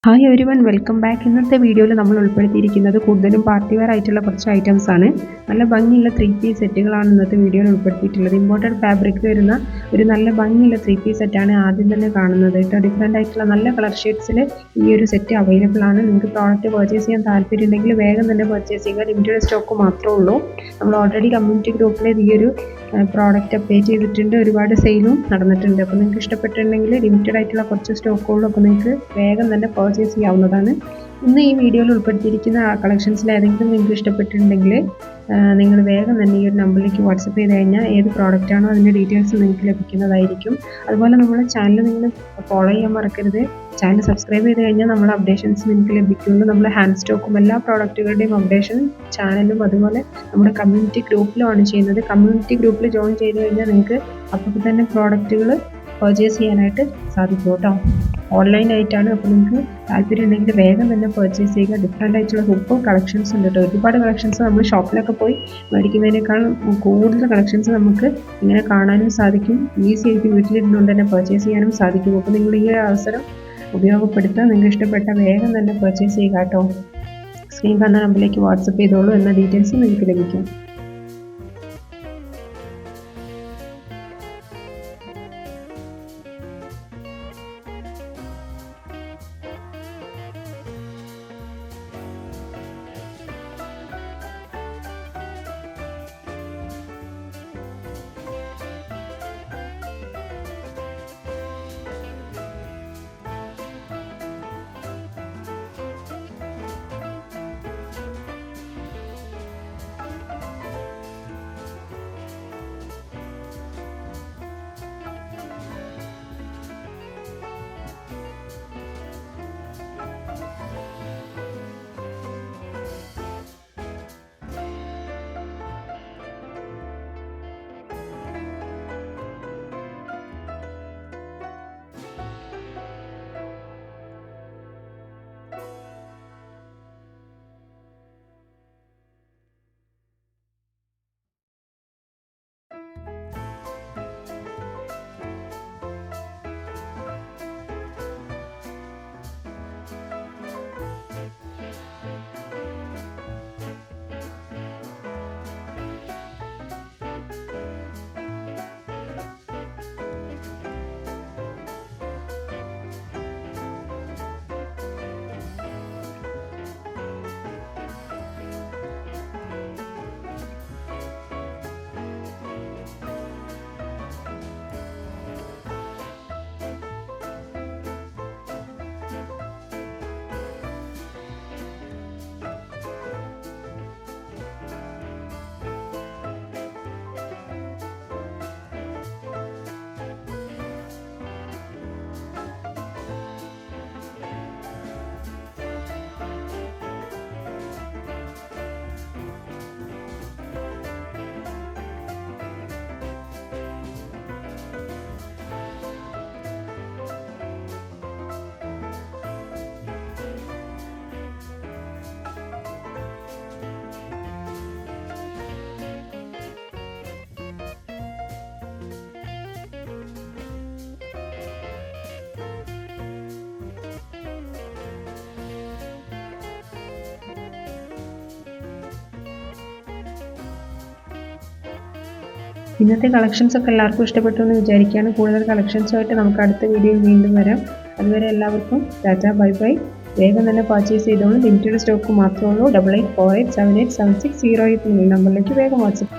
Hi everyone, welcome back. ഇന്നത്തെ വീഡിയോയിൽ നമ്മൾ ഉൾപ്പെടുത്തിയിരിക്കുന്നത് കൂടുതലും പാർട്ടി വെയർ ആയിട്ടുള്ള കുറച്ച് ഐറ്റംസ് ആണ്. നല്ല ഭംഗിയുള്ള 3-പീസ് സെറ്റുകളാണ് ഇന്നത്തെ വീഡിയോയിൽ ഉൾപ്പെടുത്തിയിട്ടുള്ളത്. ഇമ്പോർട്ടഡ് ഫാബ്രിക് വരുന്ന ഒരു നല്ല ഭംഗിയുള്ള 3-പീസ് സെറ്റാണ് ആദ്യം തന്നെ കാണുന്നത് കേട്ടോ. ഡിഫറെൻ്റ് ആയിട്ടുള്ള നല്ല കളർ ഷെയ്ഡ്സിൽ ഈ ഒരു സെറ്റ് അവൈലബിൾ ആണ്. നിങ്ങൾക്ക് പ്രോഡക്റ്റ് പർച്ചേസ് ചെയ്യാൻ താല്പര്യം ഉണ്ടെങ്കിൽ വേഗം തന്നെ പർച്ചേസ് ചെയ്യുക. ലിമിറ്റഡ് സ്റ്റോക്ക് മാത്രമേ ഉള്ളൂ. നമ്മൾ ഓൾറെഡി കമ്മ്യൂണിറ്റി ഗ്രൂപ്പിൽ ഈ ഒരു പ്രോഡക്റ്റ് അപ്ഡേറ്റ് ചെയ്തിട്ടുണ്ട്. ഒരുപാട് സെയിലും നടന്നിട്ടുണ്ട്. അപ്പോൾ നിങ്ങൾക്ക് ഇഷ്ടപ്പെട്ടിട്ടുണ്ടെങ്കിൽ ലിമിറ്റഡ് ആയിട്ടുള്ള കുറച്ച് സ്റ്റോക്കുള്ളൂ. അപ്പോൾ നിങ്ങൾക്ക് വേഗം തന്നെ പർച്ചേസ് ചെയ്യാവുന്നതാണ്. ഇന്ന് ഈ വീഡിയോയിൽ ഉൾപ്പെടുത്തിയിരിക്കുന്ന കളക്ഷൻസിൽ ഏതെങ്കിലും നിങ്ങൾക്ക് ഇഷ്ടപ്പെട്ടിട്ടുണ്ടെങ്കിൽ നിങ്ങൾ വേഗം തന്നെ ഈ ഒരു നമ്പറിലേക്ക് വാട്സപ്പ് ചെയ്ത് കഴിഞ്ഞാൽ ഏത് പ്രോഡക്റ്റ് ആണോ അതിൻ്റെ ഡീറ്റെയിൽസ് നിങ്ങൾക്ക് ലഭിക്കുന്നതായിരിക്കും. അതുപോലെ നമ്മുടെ ചാനൽ നിങ്ങൾ ഫോളോ ചെയ്യാൻ മറക്കരുത്. ചാനൽ സബ്സ്ക്രൈബ് ചെയ്ത് കഴിഞ്ഞാൽ നമ്മുടെ അപ്ഡേഷൻസ് നിങ്ങൾക്ക് ലഭിക്കുള്ളൂ. നമ്മുടെ ഹാൻഡ് സ്റ്റോക്കും എല്ലാ പ്രോഡക്റ്റുകളുടെയും അപ്ഡേഷൻ ചാനലും അതുപോലെ നമ്മുടെ കമ്മ്യൂണിറ്റി ഗ്രൂപ്പിലുമാണ് ചെയ്യുന്നത്. കമ്മ്യൂണിറ്റി ഗ്രൂപ്പിൽ ജോയിൻ ചെയ്ത് കഴിഞ്ഞാൽ നിങ്ങൾക്ക് അപ്പോൾ തന്നെ പ്രോഡക്റ്റുകൾ പർച്ചേസ് ചെയ്യാനായിട്ട് സാധിക്കും കേട്ടോ. ഓൺലൈനായിട്ടാണ്. അപ്പോൾ നിങ്ങൾക്ക് താല്പര്യം ഉണ്ടെങ്കിൽ വേഗം തന്നെ പർച്ചേസ് ചെയ്യുക. ഡിഫറെൻ്റ് ആയിട്ടുള്ള സൂപ്പർ കളക്ഷൻസ് ഉണ്ട് കേട്ടോ. ഒരുപാട് കളക്ഷൻസ് നമ്മൾ ഷോപ്പിലൊക്കെ പോയി മേടിക്കുന്നതിനേക്കാൾ കൂടുതൽ കളക്ഷൻസ് നമുക്ക് ഇങ്ങനെ കാണാനും സാധിക്കും. ഈസി ആയിട്ട് വീട്ടിലിരുന്നുകൊണ്ട് തന്നെ പർച്ചേസ് ചെയ്യാനും സാധിക്കും. അപ്പോൾ നിങ്ങൾ ഈ അവസരം ഉപയോഗപ്പെടുത്തുക. നിങ്ങൾക്ക് ഇഷ്ടപ്പെട്ട വേഗം തന്നെ പർച്ചേസ് ചെയ്യുക കേട്ടോ. സ്ക്രീൻ കാണുന്ന നമ്പറിലേക്ക് വാട്സപ്പ് ചെയ്തോളൂ. എന്ന ഡീറ്റെയിൽസ് നിങ്ങൾക്ക് ലഭിക്കും. ഇന്നത്തെ കളക്ഷൻസ് ഒക്കെ എല്ലാവർക്കും ഇഷ്ടപ്പെട്ടു എന്ന് വിചാരിക്കുകയാണ്. കൂടുതൽ കളക്ഷൻസുമായിട്ട് നമുക്ക് അടുത്ത വീഡിയോയിൽ വീണ്ടും വരാം. അതുവരെ എല്ലാവർക്കും ടാറ്റ, ബൈ ബൈ. വേഗം തന്നെ പർച്ചേസ് ചെയ്തോളൂ. ലിമിറ്റഡ് സ്റ്റോക്ക് മാത്രമേ ഉള്ളൂ. 8848787608 നമ്പറിലേക്ക് വേഗം വാട്സപ്പ്